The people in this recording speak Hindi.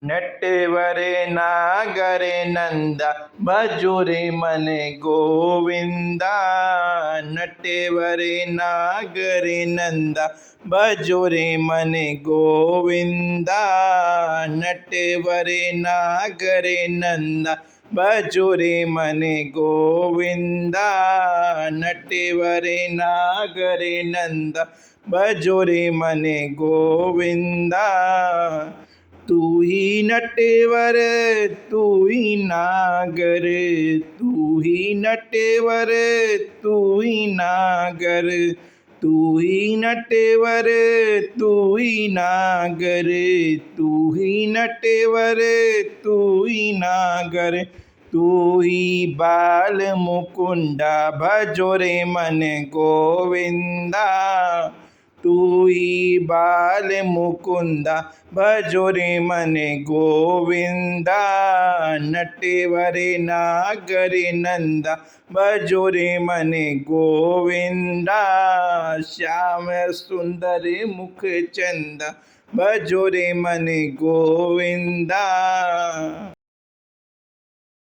नटवरे नागरे नंदा भजोरे मने गोविंदा। नटवरे नागरे नंदा भजोरे मने गोविंदा। नटवरे नागरे नंदा भजोरे मने गोविंदा। नटवरे नागरे नंदा भजोरे मने गोविंदा। तू ही नटेवर तू ही नागर, तू ही नटेवर तू ही नागर, तू ही नटेवर तू ही नागर, तू ही नटेवर तू ही नागर। तू ही बाल मुकुंडा भजोरे मन गोविंदा। तू ही बाल मुकुंदा भजोरे मने गोविंदा। नटेवरे नागरे नंदा भजोरे मने गोविंदा। श्याम सुंदर मुख चंदा भजोरे मने गोविंदा।